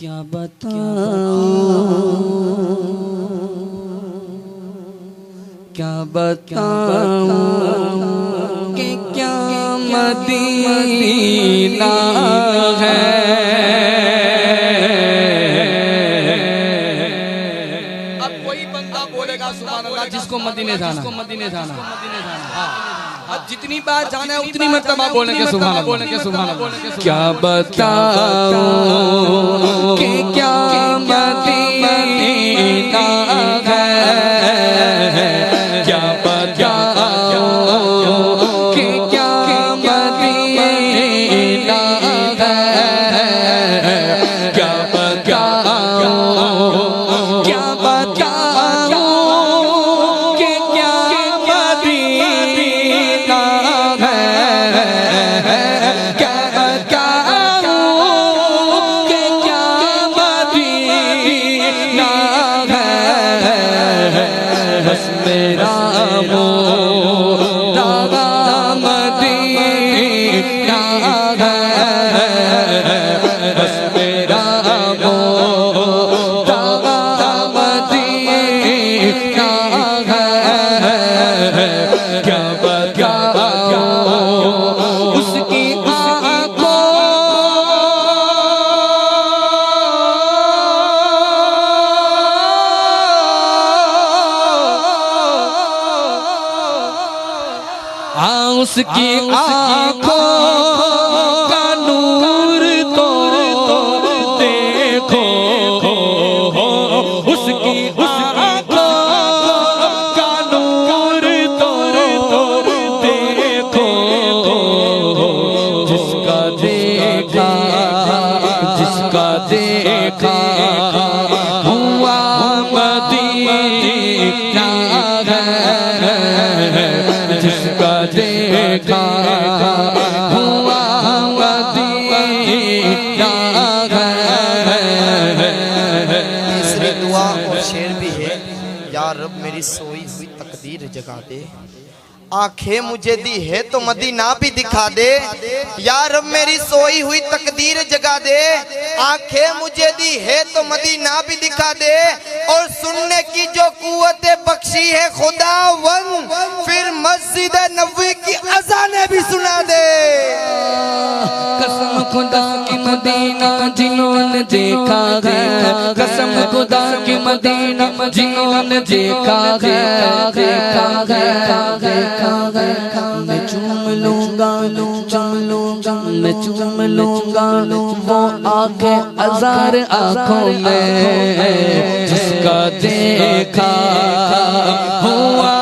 क्या बताऊं कि क्या मदीना है। अब कोई बंदा बोलेगा सुभान अल्लाह जिसको मदीने जाना, अब जितनी बार जाना है उतनी मर्तबा बोलेंगे सुभान अल्लाह। क्या बताऊं कि क्या मदीना है, क्या बताऊं कि क्या मदीना है, क्या बताऊं, क्या बताऊं कि क्या मदीना है, क्या बताऊं कि क्या मदीना है। बस मेरा मदीना है, बस मेरा मदीना है। क्या बताऊं उसकी आँखों उसकी आँखों का नूर तो देखो, उसकी आँखों का नूर तो देखो। जिसका देखा हुआ मदीना है, जिसका देखा हुआ मदीना है। तीसरी दुआ और शेर भी है, या रब मेरी सोई हुई तकदीर जगा दे, आंखें मुझे दी है तो मदीना भी दिखा दे। या रब मेरी सोई हुई तकदीर जगा दे, आंखें मुझे दी है तो मदीना भी दिखा दे। और सुनने की जो कुव्वत बख्शी है खुदावन, फिर मस्जिद नबवी की अज़ानें भी सुना दे। कसम खुदा की मदीना जिन्होंने देखा है, कसम खुदा की मदीना जिन्होंने देखा है, मैं चूम लूंगा मैं चूम लूंगा वो आंखें हजार आंखों में, जिसका देखा हुआ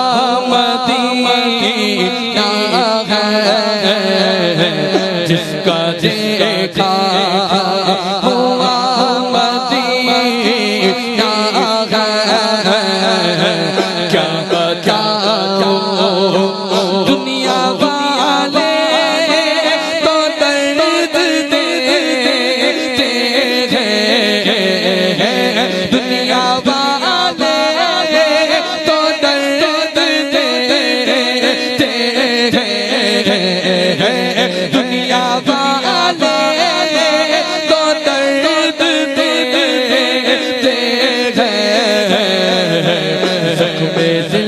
मदीना है, जिसका देखा हुआ मदीना है। क्या बताऊं दुनिया वाले तो दर्द देते हैं, दुनिया वाले तो दर्द देते हैं,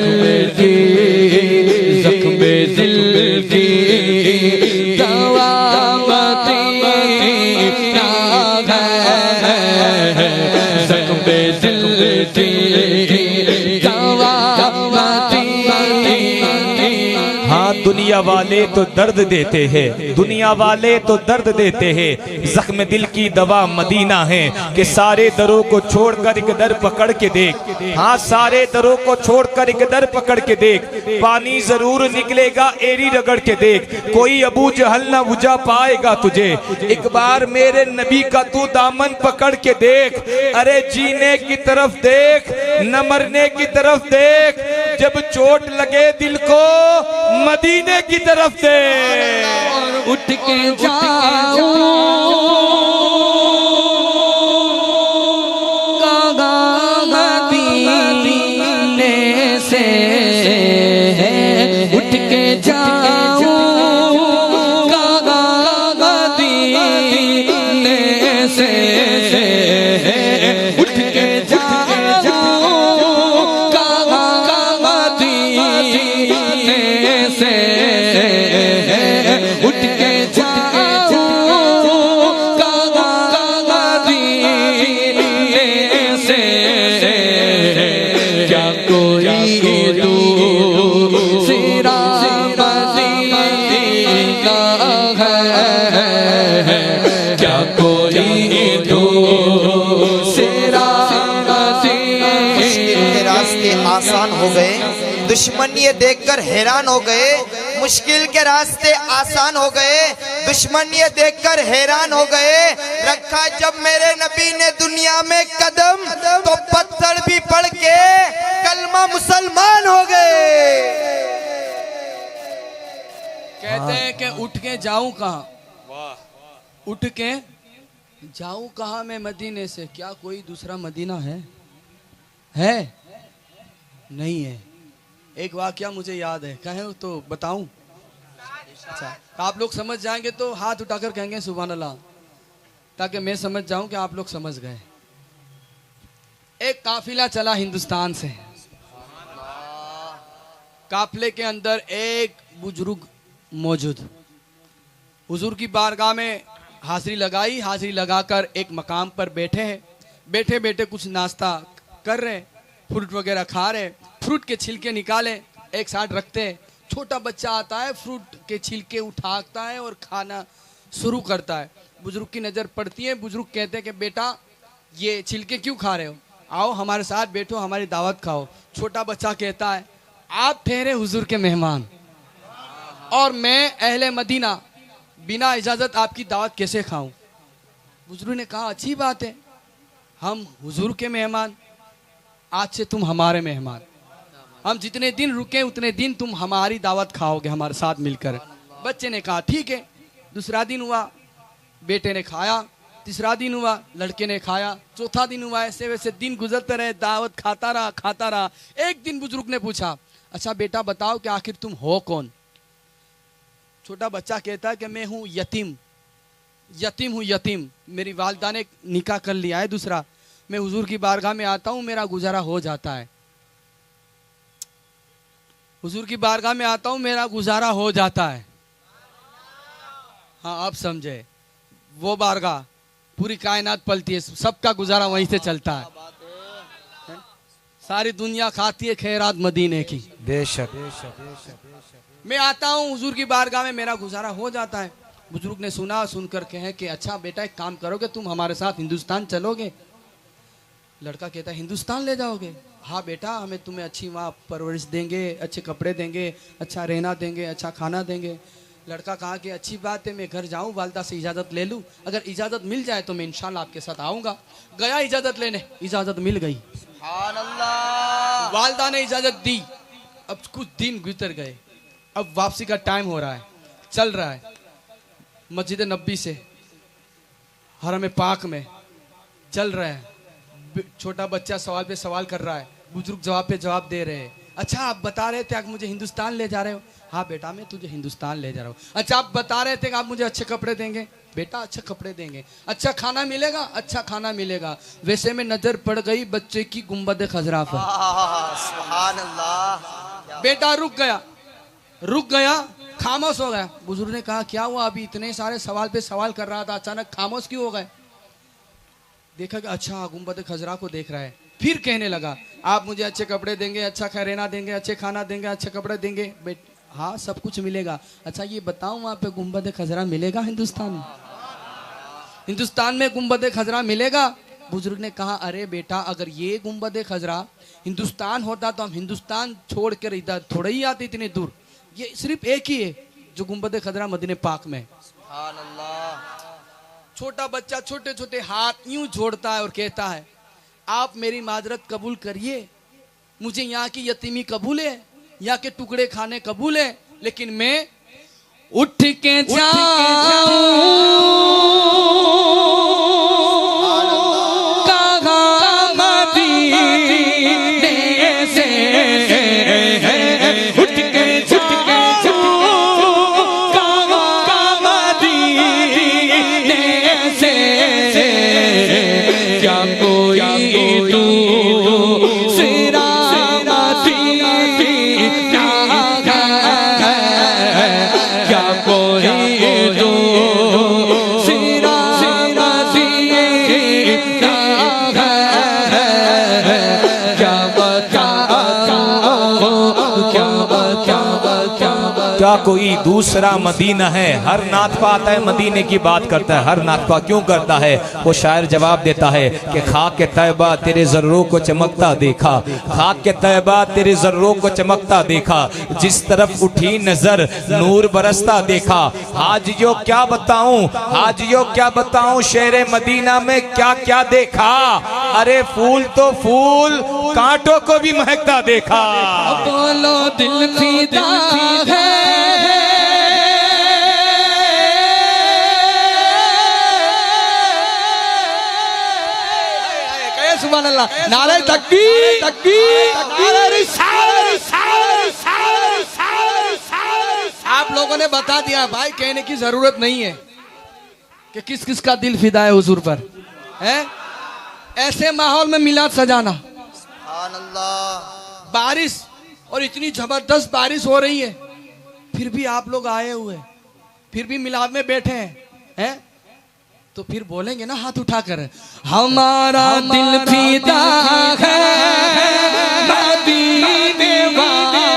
दुनिया वाले तो दर्द देते हैं। ज़ख्मे दिल की दवा मदीना है, ज़ख्मे दिल की दवा मदीना। हाँ, दुनिया वाले तो दर्द देते हैं, दुनिया वाले तो दर्द देते हैं, जख्म दिल की दवा मदीना है। कि सारे दरों को छोड़कर एक दर पकड़ के देख, हाँ सारे दरों को छोड़कर एक दर पकड़ के देख, पानी जरूर निकलेगा एड़ी रगड़ के देख, कोई अबू जहल न बुझा पाएगा तुझे। एक बार मेरे नबी का तू दामन पकड़ के देख, अरे जीने की तरफ देख न मरने की तरफ देख, जब चोट लगे दिल को मदीने की तरफ देख। और उठ के जाऊं मदीने से, उठ के जाऊं मदीने से। हो गए, दुश्मन ये देखकर हैरान हो गए, मुश्किल के रास्ते आसान हो गए, दुश्मन ये देखकर हैरान हो गए। रखा जब मेरे नबी ने दुनिया में कदम, तो पत्थर भी पड़ के कलमा मुसलमान हो गए। कहते हैं कि उठ के जाऊं कहाँ, उठ के जाऊं कहाँ मैं मदीने से, क्या कोई दूसरा मदीना है? नहीं है। एक वाकया मुझे याद है, कहें तो बताऊं? अच्छा, आप लोग समझ जाएंगे तो हाथ उठाकर कहेंगे सुभान अल्लाह, ताकि मैं समझ जाऊं कि आप लोग समझ गए। एक काफिला चला हिंदुस्तान से, काफिले के अंदर एक बुजुर्ग मौजूद, हुजूर की बारगाह में हाजिरी लगाई, हाजिरी लगाकर एक मकाम पर बैठे हैं, बैठे बैठे कुछ नाश्ता कर रहे, फ्रूट वगैरह खा रहे, फ्रूट के छिलके निकाले एक साथ रखते हैं, छोटा बच्चा आता है, फ्रूट के छिलके उठाता है और खाना शुरू करता है। बुजुर्ग की नज़र पड़ती है, बुजुर्ग कहते हैं कि बेटा ये छिलके क्यों खा रहे हो, आओ हमारे साथ बैठो, हमारी दावत खाओ। छोटा बच्चा कहता है आप ठहरे हुजूर के मेहमान और मैं अहले मदीना, बिना इजाज़त आपकी दावत कैसे खाऊं? बुजुर्ग ने कहा अच्छी बात है, हम हुजूर के मेहमान, आज से तुम हमारे मेहमान, हम जितने दिन रुके उतने दिन तुम हमारी दावत खाओगे हमारे साथ मिलकर। बच्चे ने कहा ठीक है। दूसरा दिन हुआ, बेटे ने खाया, तीसरा दिन हुआ, लड़के ने खाया, चौथा दिन हुआ, ऐसे वैसे दिन गुजरते रहे, दावत खाता रहा। एक दिन बुजुर्ग ने पूछा अच्छा बेटा बताओ कि आखिर तुम हो कौन? छोटा बच्चा कहता है कि मैं हूँ यतीम हूँ, यतीम, मेरी वालिदा ने निकाह कर लिया है दूसरा, मैं हुजूर की बारगाह में आता हूँ, मेरा गुजारा हो जाता है, हुजूर की बारगाह में आता हूँ, मेरा गुजारा हो जाता है। हाँ आप समझे, वो बारगाह पूरी कायनात पलती है, सबका गुजारा वहीं से चलता है, सारी दुनिया खाती है खैरात मदीने की। बेशक मैं आता हूँ हुजूर की बारगाह में, मेरा गुजारा हो जाता है। बुजुर्ग ने सुनकर कहे कि अच्छा बेटा एक काम करोगे, तुम हमारे साथ हिंदुस्तान चलोगे? लड़का कहता है हिंदुस्तान ले जाओगे? हाँ बेटा, हमें तुम्हें अच्छी वहाँ परवरिश देंगे, अच्छे कपड़े देंगे, अच्छा रहना देंगे, अच्छा खाना देंगे। लड़का कहा कि अच्छी बात है, मैं घर जाऊँ, वालिदा से इजाज़त ले लूँ, अगर इजाज़त मिल जाए तो मैं इंशाल्लाह आपके साथ आऊँगा। गया इजाज़त लेने, इजाज़त मिल गई, वालिदा ने इजाज़त दी। अब कुछ दिन गुजर गए, अब वापसी का टाइम हो रहा है, चल रहा है, मस्जिद नबी से हरम पाक में चल रहा है, छोटा बच्चा सवाल पे सवाल कर रहा है, बुजुर्ग जवाब पे जवाब दे रहे हैं। अच्छा आप बता रहे थे आप मुझे हिंदुस्तान ले जा रहे हो? हाँ बेटा मैं तुझे हिंदुस्तान ले जा रहा हूँ। अच्छा आप बता रहे थे कि आप मुझे अच्छे कपड़े देंगे? बेटा अच्छे कपड़े देंगे। अच्छा खाना मिलेगा? अच्छा खाना मिलेगा। वैसे में नजर पड़ गई बच्चे की गुंबद खजरा पर। सुभान अल्लाह। बेटा रुक गया, खामोश हो गया। बुजुर्ग ने कहा क्या हुआ, अभी इतने सारे सवाल पे सवाल कर रहा था, अचानक खामोश क्यों हो गए? देखा कि अच्छा गुंबद खजरा को देख रहा है। फिर कहने लगा आप मुझे अच्छे कपड़े देंगे, अच्छा रहना देंगे, अच्छे खाना देंगे, अच्छे कपड़े देंगे? हाँ सब कुछ मिलेगा। अच्छा ये बताओ वहाँ पे गुंबद खजरा मिलेगा हिंदुस्तान में? हिंदुस्तान में गुंबद खजरा मिलेगा? बुजुर्ग ने कहा अरे बेटा अगर ये गुंबद खजरा हिंदुस्तान होता तो हम हिंदुस्तान छोड़ कर इधर थोड़े ही आते इतने दूर। ये सिर्फ एक ही है जो गुंबद खजरा मदीने पाक में। सुभान अल्लाह। छोटा बच्चा छोटे छोटे हाथ यूं जोड़ता है और कहता है आप मेरी माजरत कबूल करिए, मुझे यहाँ की यतीमी कबूल है, यहाँ के टुकड़े खाने कबूल है, लेकिन मैं उठ के जाऊं कहाँ मदीने से, उठ के जाऊं कहाँ मदीने से, क्या कोई दूसरा मदीना है, क्या कोई दूसरा कोई दूसरा मदीना है। हर नातपा आता है मदीने की बात करता है। हर नातपा क्यों करता है? वो शायर जवाब देता है कि खाक के तैबा तेरे जर्रों को चमकता देखा, खाक के तैबा तेरे जर्रों को चमकता देखा, जिस तरफ उठी नजर नूर बरसता देखा। हाजियों क्या बताऊं, हाजियों क्या बताऊं, शेरे मदीना में क्या क्या देखा। अरे फूल तो फूल, कांटों को भी महकता देखा। बोलो दिल फिदा है, सुभान अल्लाह, नारे तकबीर तकबीर, नारे रिसालत। आप लोगों ने बता दिया भाई, कहने की जरूरत नहीं है कि किस किस का दिल फिदा है हुजूर पर, है? ऐसे माहौल में मिलाद सजाना, सुभान अल्लाह। बारिश और इतनी जबरदस्त बारिश हो रही है, फिर भी आप लोग आए हुए, फिर भी मिलाद में बैठे हैं, तो फिर बोलेंगे ना हाथ उठाकर, हमारा दिल फिदा है मदीने वाले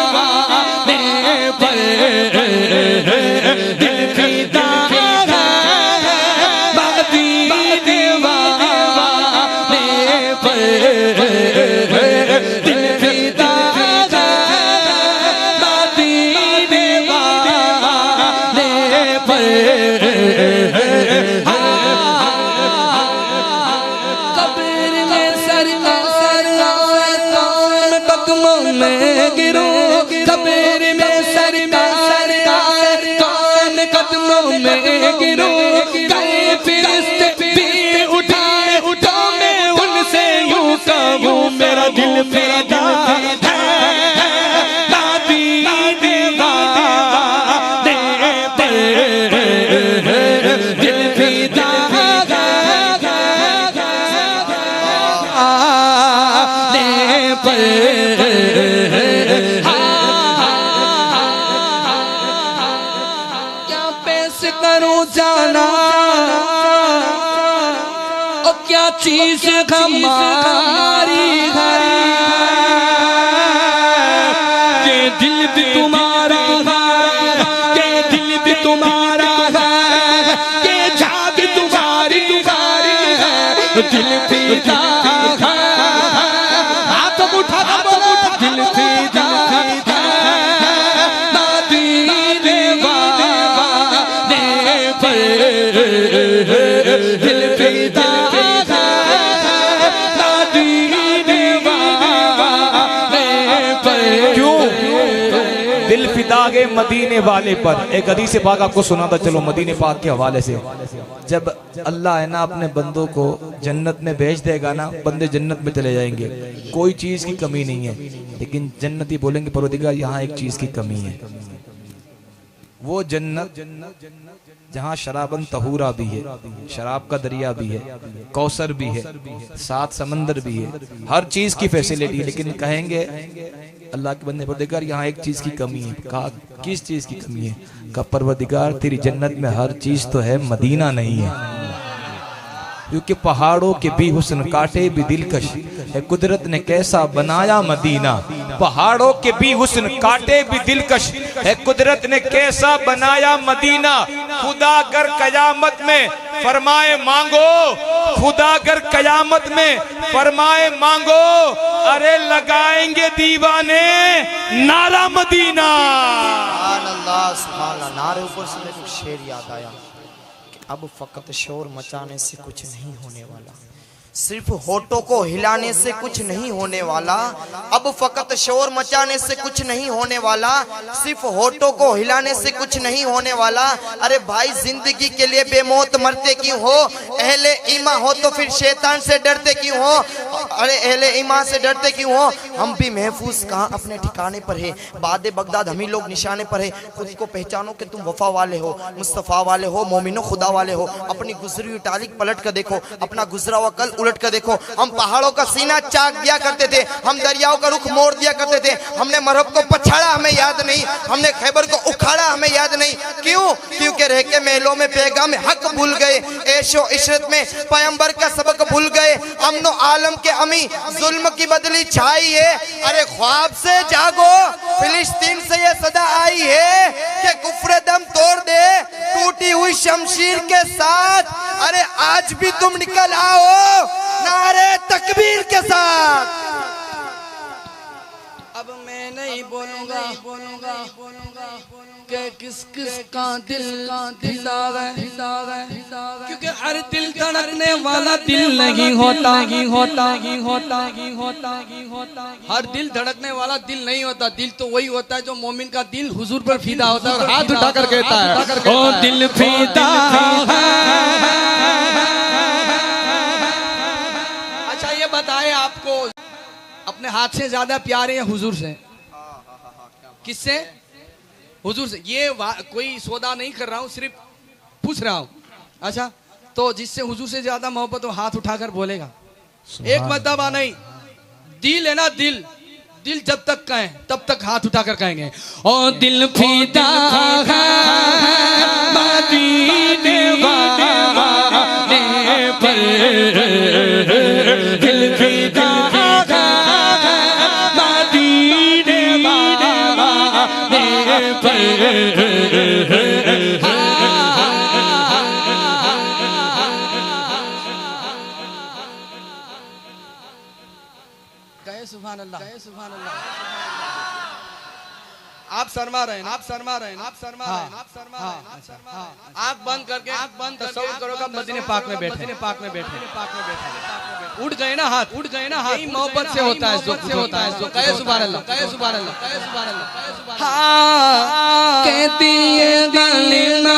पर, दिल फिदा है मदीने वाले पर, दिल फिदा है मदीने वाले पर। कब्र में सरकार कौन कदमों में गिरो, गए फिरिश्ते भी उठाए उठा, मैं उनसे यूं कहूं मेरा दिल फिदा है मदीने वाले पर, दिल फिदा है पर। करूं जाना और क्या चीज हमारी है, ये दिल भी तुम्हारा है, ये दिल भी तुम्हारा है, ये जान भी तुम्हारी है, दिल फिदा है। हाथ उठा दिल फिदा है मदीने वाले पर, दिल फिदा है मदीने वाले पर। क्यों दिल फिदा के मदीने वाले पर? एक हदीस पाक आपको सुनाता चलो मदीने पाक के हवाले से। जब अल्लाह है ना अपने बंदों को जन्नत में भेज देगा ना, बंदे जन्नत में चले जाएंगे, कोई चीज की कमी नहीं है, लेकिन जन्नती बोलेंगे परवरदिगार यहाँ एक चीज की कमी है। वो जन्नत जहाँ शराबन तहूरा भी है, शराब का दरिया भी है, कौसर भी है, सात समंदर भी है, हर चीज की फैसिलिटी है, लेकिन कहेंगे अल्लाह के बंदे परवरदिगार यहाँ एक चीज की कमी है। कहा किस चीज की कमी है? कहा परवरदिगार तेरी जन्नत में हर चीज तो है, मदीना नहीं है। क्योंकि पहाड़ों के भी हुस्न काटे भी दिलकश है, कुदरत ने कैसा बनाया मदीना। पहाड़ों के भी हुस्न काटे भी दिलकश है, कुदरत ने कैसा बनाया मदीना। खुदा कर कयामत में फरमाए मांगो, खुदा कर कयामत में फरमाए मांगो, अरे लगाएंगे दीवाने नारा मदीना। सुभान अल्लाह, सुभान अल्लाह। नारे ऊपर से मेरे को शेर याद आया कि अब फकत शोर मचाने से कुछ नहीं होने वाला, सिर्फ होठों को हिलाने से कुछ नहीं होने वाला। अब फकत शोर मचाने से कुछ नहीं होने वाला, सिर्फ होठों को हिलाने से कुछ नहीं होने वाला। अरे भाई जिंदगी के लिए बेमौत मरते क्यों हो? अहले ईमान हो तो फिर शैतान से डरते क्यों हो? अरे अहले ईमान से डरते क्यों हो? हम भी महफूज कहाँ अपने ठिकाने पर है, बाद बगदाद हम ही लोग निशाने पर है। खुद को पहचानो कि तुम वफा वाले हो, मुस्तफ़ा वाले हो, मोमिनो खुदा वाले हो। अपनी गुजरी हुई तारीख पलट कर देखो, अपना गुजरा हुआ कल उलट कर देखो, हम पहाड़ों का सीना चाक दिया करते थे, हम दरियाओं का रुख मोड़ दिया करते थे, हमने मरहब को पछाड़ा हमें याद नहीं, हमने खैबर को उखाड़ा हमें याद नहीं। क्यों? क्योंकि रह के महलों में पैगाम हक भूल गए, ऐशो इशरत में पैगंबर का सबक भूल गए। अमनो आलम के अमी जुल्म की बदली छाई है। अरे ख्वाब से जागो, फिलिस्तीन से ये सदा आई है कि कुफ्र दम तोड़ दे टूटी हुई शमशीर के साथ। अरे आज भी तुम निकल आओ नारे तकबीर के साथ। अब मैं नहीं बोलूंगा कि किस किस का दिल है, क्योंकि हर दिल धड़कने वाला दिल नहीं होता। हर दिल धड़कने वाला दिल नहीं होता। दिल तो वही होता है जो मोमिन का दिल हुजूर पर फीदा होता है और हाथ उठाकर कहता है ओ दिल फीदा है। अच्छा ये बताए आपको अपने हाथ से ज्यादा प्यारे हैं हुजूर से? किससे? हुजूर से। ये कोई सौदा नहीं कर रहा हूँ, सिर्फ पूछ रहा हूँ। अच्छा तो जिससे हुजूर से ज्यादा मोहब्बत हो हाथ उठाकर बोलेगा। एक मर्तबा नहीं, दिल है ना, दिल दिल जब तक कहें तब तक हाथ उठाकर कहेंगे ओ दिल फीदा है मदीने वाले पर, दिल फीदा कहे सुभान अल्लाह, कहे सुभान अल्लाह। आप शर्मा रहे हैं, आप शर्मा रहे हैं, आप शर्मा रहे हैं, आप शर्मा रहे हैं, आप शर्मा रहे हैं। आँख बंद करके, आँख बंद तसव्वुर करोगा मदीने पाक में बैठे, मदीने पाक में बैठे, पाक में बैठे। उठ गए ना हाथ, उठ गए ना हाथ। यही मोहब्बत से होता है, जो से होता है। जो कहे सुभान अल्लाह, कहे सुभान अल्लाह, कहे सुभान अल्लाह। हाँ कहती है गलीना,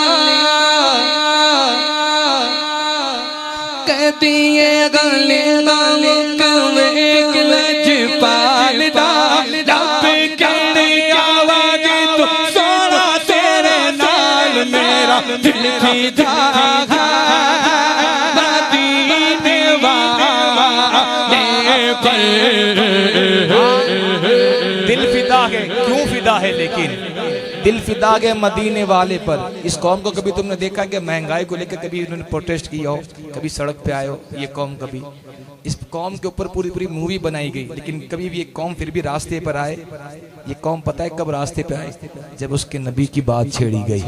कहती है गलीना मुकवे लज पालदा रब कहते आवाज तो सोना तेरे नाल मेरा दिल फीदा मदीने वाले पर। दिल फिदा है, क्यों फिदा है? लेकिन दिल फिदा है मदीने वाले पर। इस कौम को कभी तुमने देखा कि महंगाई को लेकर कभी उन्होंने प्रोटेस्ट किया हो, कभी सड़क पे आए हो? ये कौम कभी, इस कौम के ऊपर पूरी पूरी मूवी बनाई गई, लेकिन कभी भी ये कौम फिर भी रास्ते पर आए? ये कौम पता है कब रास्ते पे आए? जब उसके नबी की बात छेड़ी गई,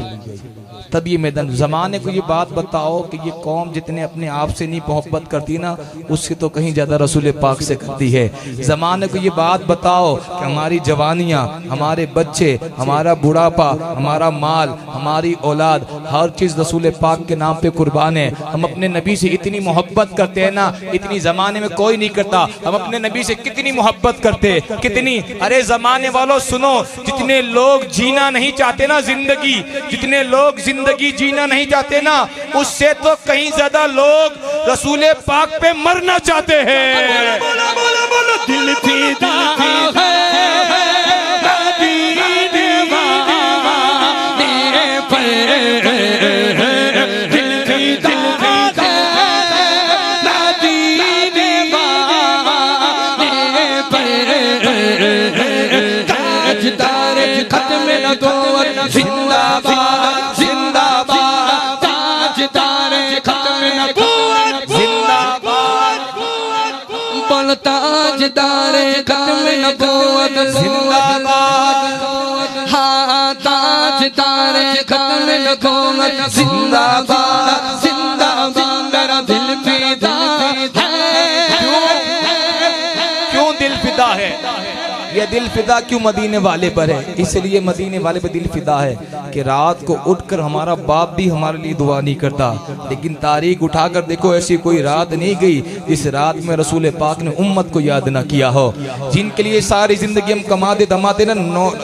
तब ये मैदान। जमाने को ये बात बताओ कि ये कौम जितने अपने आप से नहीं मोहब्बत करती ना, उससे तो कहीं ज्यादा रसूल पाक से करती है। जमाने को ये बात बताओ कि हमारी जवानियां, हमारे बच्चे, हमारा बुढ़ापा, हमारा माल, हमारी औलाद, हर चीज रसूल पाक के नाम पे कुर्बान है। हम अपने नबी से इतनी मोहब्बत करते हैं ना, इतनी जमाने में कोई नहीं करता। हम अपने नबी से कितनी मोहब्बत करते, कितनी। अरे जमाने वालों सुनो, जितने लोग जीना नहीं चाहते ना जिंदगी, जितने लोग जिंदगी जीना नहीं चाहते ना, उससे तो कहीं ज्यादा लोग रसूल पाक पे मरना चाहते हैं। बोलो बोलो बोलो, दिल फीदा है मदीने वाले पर, दिल फीदा है मदीने वाले पर। ताजदार खत्म नबूवत जिंदाबाद जिंदाबाद, ताजदार खत्म नबूवत जिंदाबाद, बोल ताजदार खत्म नबूवत जिंदाबाद। हाँ ताजदार खत्म नबूवत जिंदाबाद जिंदाबाद, मेरा दिल फिदा है। क्यों दिल फिदा है? ये दिल फिदा क्यों मदीने वाले पर है? इसलिए मदीने वाले पर दिल फिदा है कि रात को उठकर हमारा बाप भी हमारे लिए दुआ नहीं करता, लेकिन तारीख उठाकर देखो ऐसी कोई रात नहीं गई जिस रात में रसूल पाक ने उम्मत को याद ना किया हो। जिनके लिए सारी जिंदगी हम कमाते धमाते ना,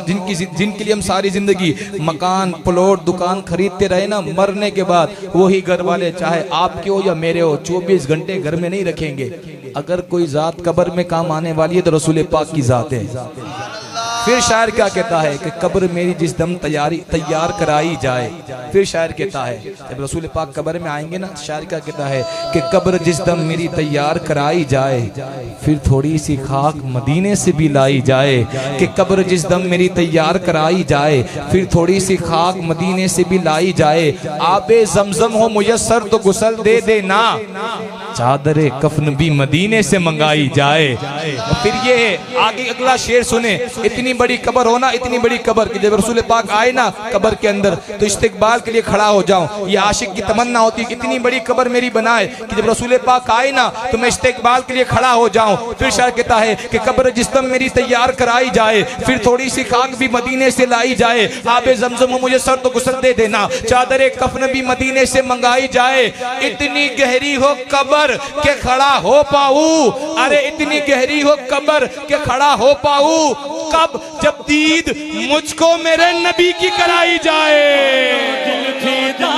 जिनके लिए हम सारी जिंदगी मकान प्लॉट दुकान खरीदते रहे ना, मरने के बाद वही घर वाले चाहे आपके हो या मेरे हो 24 घंटे घर में नहीं रखेंगे। अगर कोई जात कब्र में काम आने वाली है तो रसूल पाक की जात है। फिर शायर क्या कहता है कि कब्र मेरी जिस दम तैयार कराई जाए। फिर शायर कहता है जब रसूल पाक कब्र में आएंगे ना, शायर क्या कहता है कि कब्र जिस दम मेरी तैयार कराई जाए, फिर थोड़ी सी खाक मदीने से भी लाई जाए। कि कब्र जिस दम मेरी तैयार कराई जाए, फिर थोड़ी सी खाक मदीने से भी लाई जाए। आबे जमजम हो मुयस्सर तो गुसल दे देना, चादरे कफन भी मदीने से मंगाई जाए। फिर ये आगे अगला शेर सुने, इतनी बड़ी कब्र होना, इतनी बड़ी कब्र कि जब रसूल पाक आए ना कब्र के अंदर तो इस्तिकबाल के लिए खड़ा हो जाऊं। ये आशिक की तमन्ना होती है, इतनी बड़ी कब्र मेरी बनाए कि जब रसूल पाक आए ना तो मैं इस्तिकबाल के लिए खड़ा हो जाऊं। फिर शायर कहता है कि कब्र जिस दम मेरी तैयार कराई जाए, फिर थोड़ी सी खाक भी मदीने से लाई जाए। आबे जमजम हो मुझे सर तो गुस्ल दे देना, चादरे कफन भी मदीने से मंगाई जाए। इतनी गहरी हो कब्र के खड़ा हो पाऊं, अरे इतनी गहरी हो कब्र के खड़ा हो पाऊं कब, जब दीद मुझको मेरे नबी की कराई जाए। दिल फिदा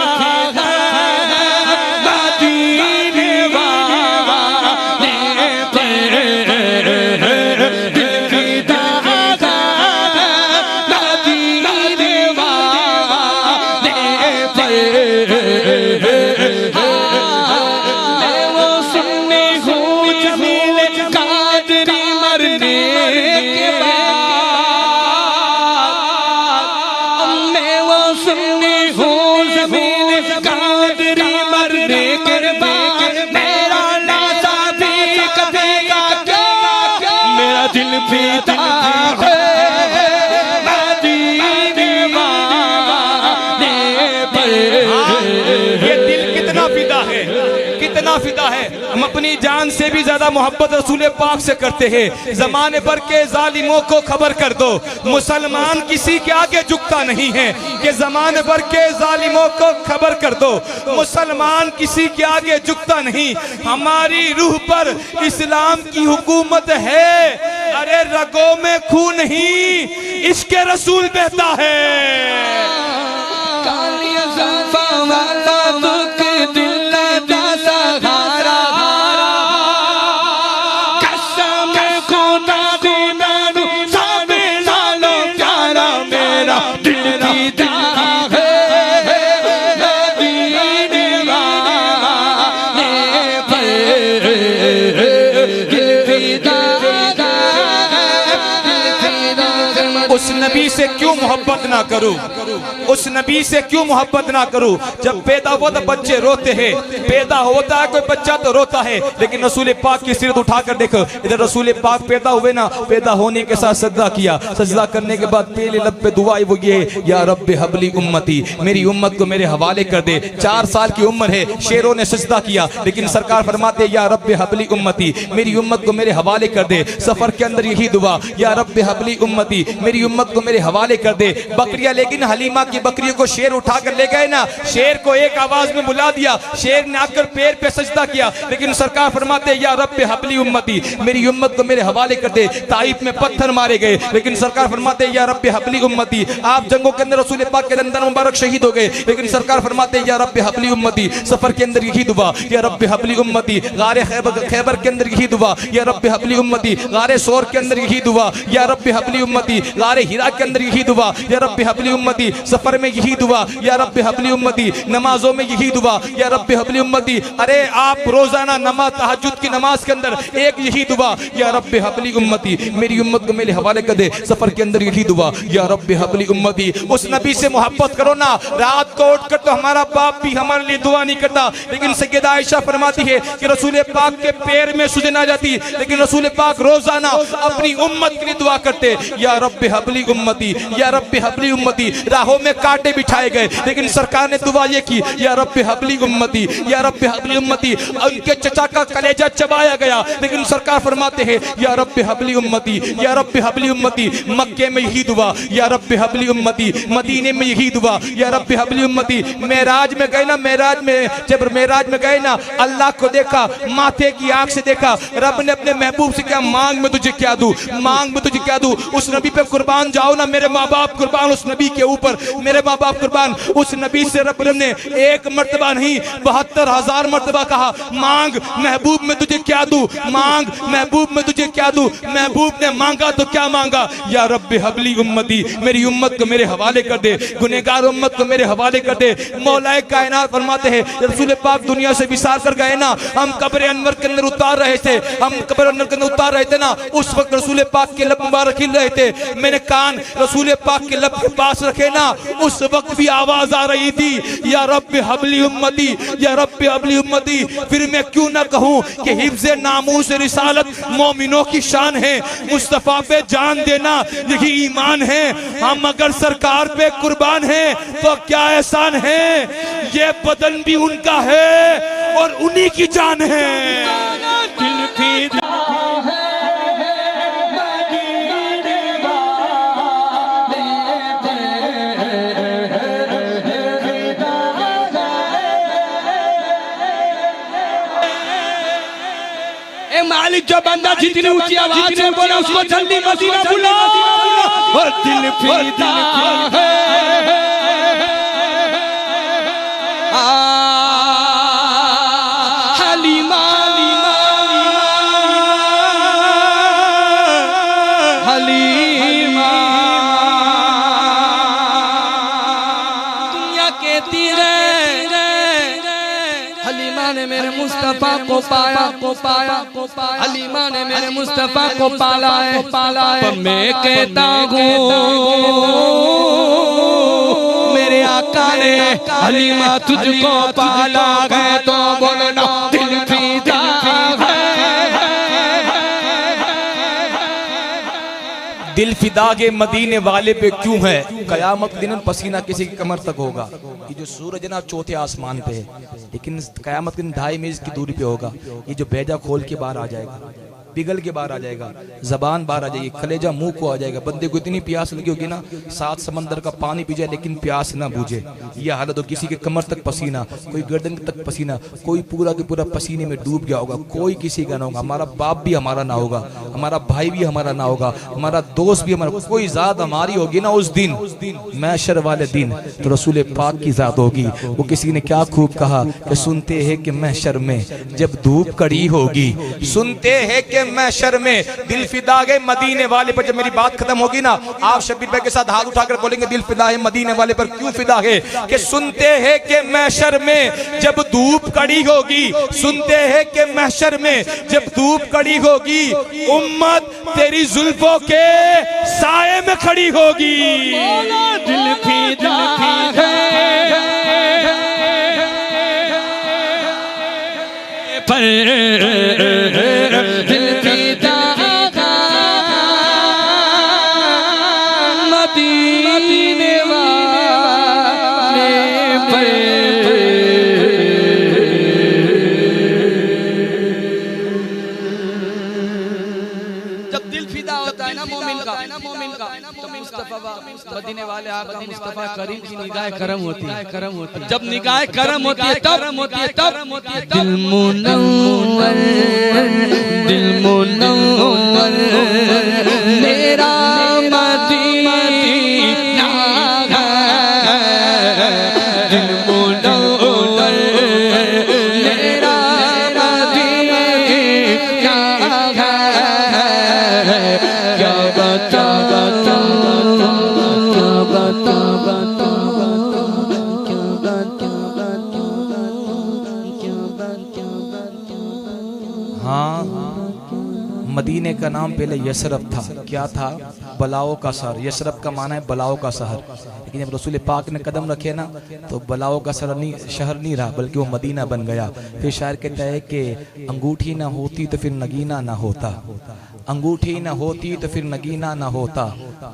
फिदा है। हम अपनी जान से भी ज्यादा मोहब्बत रसूल पाक से करते हैं। जमाने भर के जालिमों को खबर कर दो, मुसलमान किसी के आगे झुकता नहीं है। कि जमाने भर के जालिमों को खबर कर दो, मुसलमान किसी के आगे झुकता नहीं। हमारी रूह पर इस्लाम की हुकूमत है, अरे रगों में खून नहीं इसके रसूल बहता है। उस नबी से क्यों मोहब्बत ना करूं, उस नबी से क्यों मोहब्बत ना करूं। जब पैदा हुआ तो बच्चे रोते हैं, पैदा होता है कोई बच्चा तो रोता है, लेकिन रसूल पाक की सिरत उठाकर देखो, इधर रसूल पाक पैदा हुए ना, पैदा होने के साथ सजदा किया, सजदा करने के बाद पहले लब पे दुआ वो ये, या रब्बे हबली उम्मती, मेरी उम्मत को मेरे हवाले कर दे। 4 साल की उम्र है, शेरों ने सजदा किया, लेकिन सरकार फरमाते या रब्बे हबली उम्मती, मेरी उम्मत को मेरे हवाले कर दे। सफर के अंदर यही दुआ, या रब्बे हबली उम्मती, मेरी उम्मत को मेरे हवाले कर दे। बकरियां, लेकिन हलीमा की बकरियों को शेर उठाकर ले गए ना, शेर को एक आवाज में बुला दिया, शेर ने आकर पैर पे सजदा किया, लेकिन सरकार फरमाते या रब्बे हबली उम्मती, मेरी उम्मत को मेरे हवाले कर दे। ताइफ में पत्थर मारे गए, लेकिन सरकार फरमाते या रब्बे हबली उम्मती। आप जंगों के अंदर रसूल पाक के दंदन मुबारक शहीद हो गए, लेकिन सरकार फरमाते या रब्बे हबली उम्मती। सफर के अंदर यही दुआ, या रब्बे हबली उम्मती। गारे खैबर के अंदर यही दुआ, या रब्बे हबली उम्मती। गारे सोर के अंदर यही दुआ, या रब्बे हबली उम्मती। गारे हिरा के अंदर यही दुआ, या रब्बे हबली उम्मती। सफर में यही दुआ, या रब्बे हबली उम्मती। नमाजों में यही दुआ, या रब्बे हबली उम्मती। अरे आप रोजाना नमाज तहज्जुद की नमाज के अंदर एक यही दुआ, या रब्बे हबली उम्मती, मेरी उम्मत को मेरे हवाले कर दे। सफर के अंदर यही दुआ, या रब्बे हबली उम्मती। उस नबी से मोहब्बत करो ना। रात को उठकर तो हमारा बाप भी हमारे लिए दुआ नहीं करता, लेकिन सैयदा आयशा फरमाती है कि रसूल पाक के पैर में सुजन आ जाती, लेकिन रसूल पाक रोजाना अपनी उम्मत के लिए दुआ करते, या रब्बे हबली उम्मती, या रब्बे हबली उम्मती। राहों में कांटे बिछाए गए, लेकिन सरकार ने दुआ ये की, या रब्बे हबली उम्मती, या रब्बे हबली उम्मती। उनके चचा का कलेजा चबाया गया, लेकिन सरकार फरमाते हैं या रब्बे हबली उम्मती, या रब्बे हबली उम्मती। मक्के में यही दुआ, या रब्बे हबली उम्मती। मदीने में यही दुआ, या रब्बे हबली उम्मती। मेराज में गए ना, मेराज में जब मेराज में गए ना, अल्लाह को देखा, माथे की आंख से देखा। रब ने अपने महबूब से क्या मांग में तुझे क्या दूं, मांग में तुझे क्या दूं। उस नबी पे कुर्बान कुर्बान जाओ ना, मेरे माँ बाप कुर्बान उस नबी के ऊपर, मेरे माँ बाप कुर्बान उस नबी से। रब ने एक मर्तबा नहीं 72,000 मर्तबा कहा, मांग महबूब में तुझे क्या दूं, मांग महबूब में तुझे क्या दूं। महबूब ने मांगा तो क्या मांगा, या रब्बी हबली उम्मती, मेरी उम्मत को मेरे हवाले कर दे, गुनहगार उम्मत को मेरे हवाले कर दे। मौलाए कायनात फरमाते हैं, रसूल पाक दुनिया से विसार कर गए ना, हम कब्र अनवर के अंदर उतार रहे थे, हम कब्र अनवर के अंदर उतार रहे थे ना, उस वक्त रसूल पाक के लब मुबारक हिल रहे थे, मैंने कान रसूल पाक के लब के पास रखे ना, उस वक्त भी आवाज आ रही थी, या रब्बी हबली उम्मती, या रब्बी हबली उम्मती। फिर मैं क्यों ना कहूं कि हिफ्ज़े नामूस रिसालत मोमिनों की शान है, मुस्तफा पे जान देना यही ईमान है। हम अगर सरकार पे कुर्बान हैं तो क्या एहसान है, ये बदन भी उनका है और उन्हीं की जान है। दिल फिदा है मालिक, जो बंदा जितनी ऊंची आवाज से बोले उसको जल्दी मदीना बुलाओ। और दिल फिदा है हलीमा, हलीमा दुनिया के तीरे हलीमा ने मेरे मुस्तफा को पाया, हलीमा ने मेरे मुस्तफा को पाला है। मैं कहता हूँ मेरे आका ने हलीमा तुझको पाला है, तो बोलना दिल फिदा है। दिल फिदा के मदीने वाले पे क्यों है, कयामत दिन पसीना किसी की कमर तक होगा। ये जो सूरज है ना चौथे आसमान पे है, लेकिन कयामत के दिन 2.5 मील की दूरी पे होगा। ये जो बेजा खोल के बाहर आ जाएगा, पिघल के बाहर आ जाएगा, जबान बाहर आ जाएगी, कलेजा मुंह को आ जाएगा। बंदे को इतनी प्यास लगी होगी ना, 7 समंदर का पानी पी जाए लेकिन प्यास ना बुझे। यह हालत हो, किसी के कमर तक पसीना, कोई गर्दन तक पसीना, कोई पूरा के पूरा पसीने में डूब गया होगा, कोई किसी का ना होगा। हमारा बाप भी हमारा ना होगा, हमारा भाई भी हमारा ना होगा, हमारा दोस्त भी हमारा, कोई जात हमारी होगी ना उस दिन, महशर वाले दिन, तो रसूल पाक की जात होगी। वो किसी ने क्या खूब कहा कि सुनते हैं कि महशर में जब धूप कड़ी होगी, सुनते हैं कि महशर में दिल फिदा है मदीने वाले पर। जब मेरी बात खत्म होगी ना, आप शबीर भाई के साथ हाथ उठाकर बोलेंगे दिल फिदा है मदीने वाले पर। क्यों फिदा है कि सुनते हैं कि महशर में जब धूप कड़ी होगी, सुनते हैं कि महशर में जब धूप कड़ी होगी, उम्मत तेरी जुल्फों के साए में खड़ी होगी। दिल फिदा है पर दिल फिदा मदीने वाले पर। जब दिल फिदा होता है ना मोमिन का, तो मुस्तफा मदीने वाले आका मुस्तफा करीम की निगाह करम होती है। जब निगाह करम होती है तब दिल मुनव्वर, दिल मुनव्वर मेरा मदीना है, दिल मुनव्वर मेरा मदीना है। क्या बता मदीने का नाम पहले यसरब था। क्या था? बलाओं का शहर। यसरब का माना है बलाओं का शहर। लेकिन जब रसूल पाक ने कदम रखे ना, तो बलाओं का शहर नहीं रहा, बल्कि वो मदीना बन गया। फिर शायर कहता है कि अंगूठी ना होती तो फिर नगीना ना होता, अंगूठी न होती तो फिर नगीना न होता,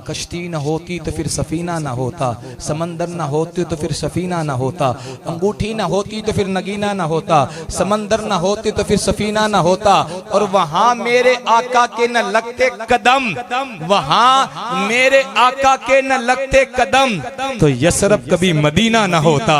कश्ती न होती तो फिर सफीना न होता, समंदर न होती तो फिर सफीना न होता, अंगूठी न होती तो फिर नगीना न होता, समंदर न होती तो फिर सफीना न होता। और वहां मेरे आका के न लगते कदम, वहां मेरे आका के न लगते कदम, तो यसरब कभी मदीना न होता।